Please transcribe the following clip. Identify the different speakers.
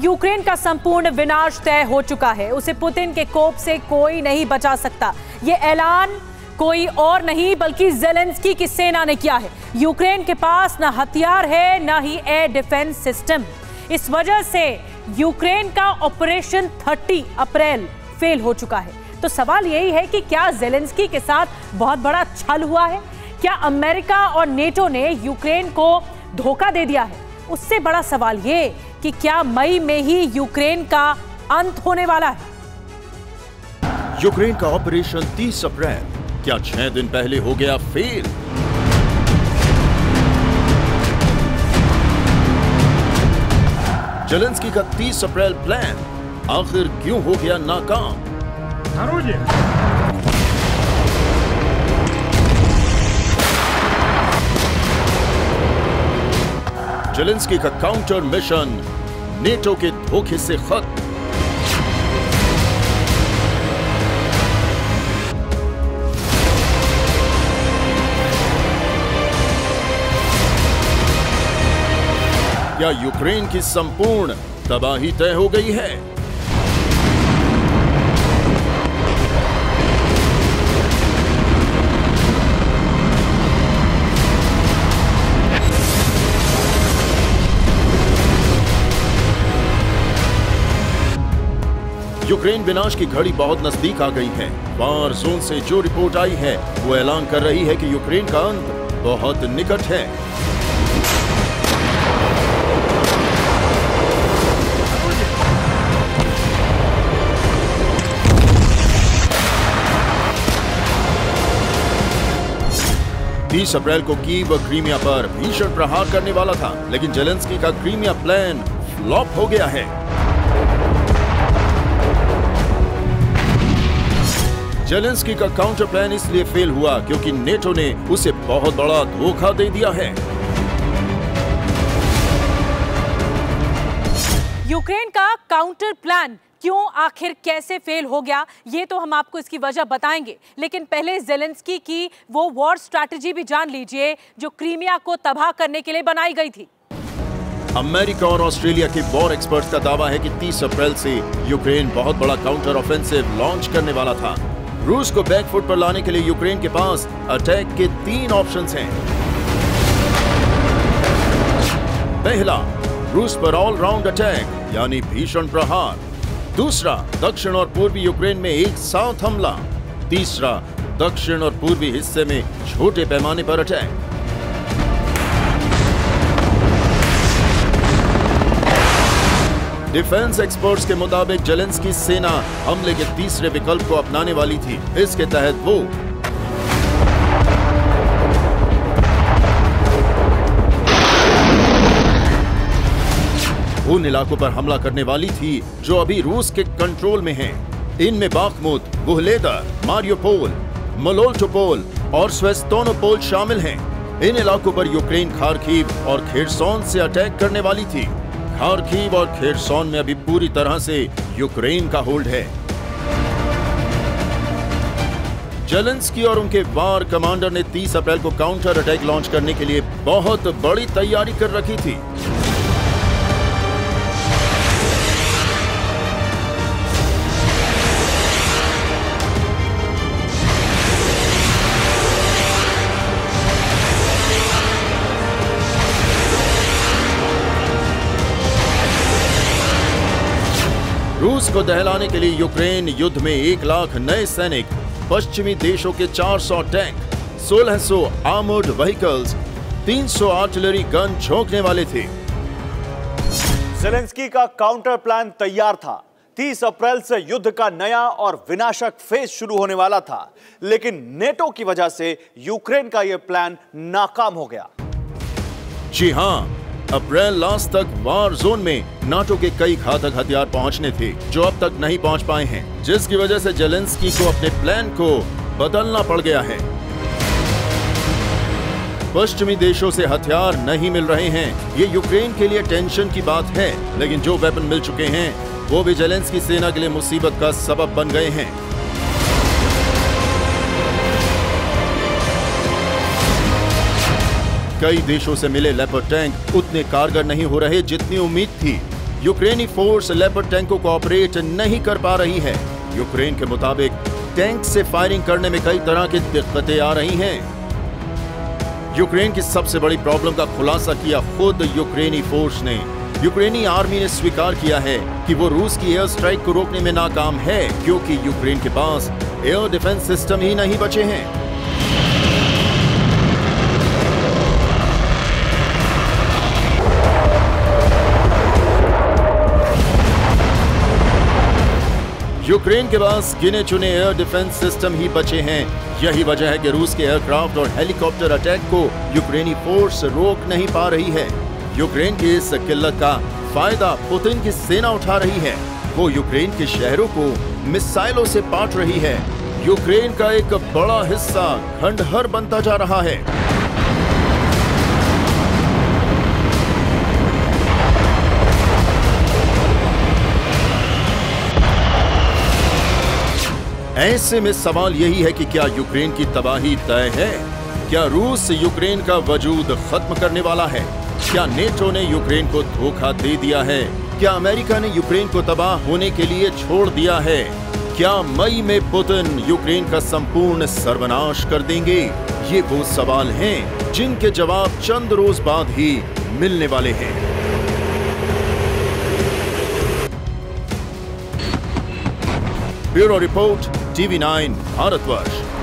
Speaker 1: Ukraine का संपूर्ण विनाश तय हो चुका है। उसे पुतिन के कोप से कोई नहीं बचा सकता। ये ऐलान कोई और नहीं बल्कि ज़ेलेंस्की की सेना ने किया है। यूक्रेन के पास न हथियार है न ही एयर डिफेंस सिस्टम। इस वजह से यूक्रेन का ऑपरेशन 30 अप्रैल फेल हो चुका है। तो सवाल यही है कि क्या ज़ेलेंस्की के साथ बहुत बड़ा छल हुआ है? क्या अमेरिका और नेटो ने यूक्रेन को धोखा दे दिया है? उससे बड़ा सवाल ये कि क्या मई में ही यूक्रेन का अंत होने वाला है?
Speaker 2: यूक्रेन का ऑपरेशन 30 अप्रैल क्या 6 दिन पहले हो गया फेल? ज़ेलेंस्की का 30 अप्रैल प्लान आखिर क्यों हो गया नाकाम? ज़ेलेंस्की का काउंटर मिशन नेटो के धोखे से खत्म। क्या यूक्रेन की संपूर्ण तबाही तय हो गई है? यूक्रेन विनाश की घड़ी बहुत नजदीक आ गई है। वार जोन से जो रिपोर्ट आई है वो ऐलान कर रही है कि यूक्रेन का अंत बहुत निकट है। तीस अप्रैल को कीव और क्रीमिया पर भीषण प्रहार करने वाला था, लेकिन ज़ेलेंस्की का क्रीमिया प्लान फ्लॉप हो गया है। ज़ेलेंस्की का काउंटर प्लान इसलिए फेल हुआ क्योंकि नेटो ने उसे बहुत बड़ा धोखा दे दिया है।
Speaker 1: यूक्रेन का काउंटर प्लान क्यों आखिर कैसे फेल हो गया, ये तो हम आपको इसकी वजह बताएंगे, लेकिन पहले ज़ेलेंस्की की वो वॉर स्ट्रैटेजी भी जान लीजिए जो क्रीमिया को तबाह करने के लिए बनाई गई थी।
Speaker 2: अमेरिका और ऑस्ट्रेलिया के वॉर एक्सपर्ट्स का दावा है कि 30 अप्रैल से यूक्रेन बहुत बड़ा काउंटर ऑफेंसिव लॉन्च करने वाला था। रूस को बैकफुट पर लाने के लिए यूक्रेन के पास अटैक के 3 ऑप्शंस हैं। पहला, रूस पर ऑल राउंड अटैक यानी भीषण प्रहार। दूसरा, दक्षिण और पूर्वी यूक्रेन में एक साथ हमला। तीसरा, दक्षिण और पूर्वी हिस्से में छोटे पैमाने पर अटैक। डिफेंस एक्सपर्ट्स के मुताबिक ज़ेलेंस्की सेना हमले के तीसरे विकल्प को अपनाने वाली थी। इसके तहत वो उन इलाकों पर हमला करने वाली थी जो अभी रूस के कंट्रोल में हैं। इनमें बाखमुत, वुहलेदर, मारियोपोल, मोलोटोपोल और स्वेस्तोनोपोल शामिल हैं। इन इलाकों पर यूक्रेन खार्किव और खेरसोन से अटैक करने वाली थी। खार्किव और खेरसोन में अभी पूरी तरह से यूक्रेन का होल्ड है। ज़ेलेंस्की और उनके वार कमांडर ने 30 अप्रैल को काउंटर अटैक लॉन्च करने के लिए बहुत बड़ी तैयारी कर रखी थी। रूस को दहलाने के लिए यूक्रेन युद्ध में 1 लाख नए सैनिक, पश्चिमी देशों के 400 tank, 1600 armoured vehicles, 300 artillery gun झोंकने वाले थे।
Speaker 3: ज़ेलेंस्की का काउंटर प्लान तैयार था। 30 अप्रैल से युद्ध का नया और विनाशक फेज शुरू होने वाला था, लेकिन नेटो की वजह से यूक्रेन का यह प्लान नाकाम हो गया।
Speaker 2: जी हां, अप्रैल लास्ट तक वार जोन में नाटो के कई घातक हथियार पहुंचने थे जो अब तक नहीं पहुंच पाए हैं, जिसकी वजह से ज़ेलेंस्की को अपने प्लान को बदलना पड़ गया है। पश्चिमी देशों से हथियार नहीं मिल रहे हैं, ये यूक्रेन के लिए टेंशन की बात है, लेकिन जो वेपन मिल चुके हैं वो भी ज़ेलेंस्की सेना के लिए मुसीबत का सबब बन गए हैं। कई देशों से मिले लेपर्ड टैंक उतने कारगर नहीं हो रहे जितनी उम्मीद थी। यूक्रेनी फोर्स लेपर्ड टैंकों को ऑपरेट नहीं कर पा रही है। यूक्रेन के मुताबिक टैंक से फायरिंग करने में कई तरह की दिक्कतें आ रही हैं। यूक्रेन की सबसे बड़ी प्रॉब्लम का खुलासा किया खुद यूक्रेनी फोर्स ने। यूक्रेनी आर्मी ने स्वीकार किया है कि वो रूस की एयर स्ट्राइक को रोकने में नाकाम है, क्योंकि यूक्रेन के पास एयर डिफेंस सिस्टम ही नहीं बचे हैं। यूक्रेन के पास गिने चुने एयर डिफेंस सिस्टम ही बचे हैं। यही वजह है कि रूस के एयरक्राफ्ट और हेलीकॉप्टर अटैक को यूक्रेनी फोर्स रोक नहीं पा रही है। यूक्रेन की इस किल्लत का फायदा पुतिन की सेना उठा रही है। वो यूक्रेन के शहरों को मिसाइलों से पाट रही है। यूक्रेन का एक बड़ा हिस्सा खंडहर बनता जा रहा है। ऐसे में सवाल यही है कि क्या यूक्रेन की तबाही तय है? क्या रूस यूक्रेन का वजूद खत्म करने वाला है? क्या नेटो ने यूक्रेन को धोखा दे दिया है? क्या अमेरिका ने यूक्रेन को तबाह होने के लिए छोड़ दिया है? क्या मई में पुतिन यूक्रेन का संपूर्ण सर्वनाश कर देंगे? ये वो सवाल हैं जिनके जवाब चंद रोज बाद ही मिलने वाले हैं। Bureau report, TV9 Bharatvarsh.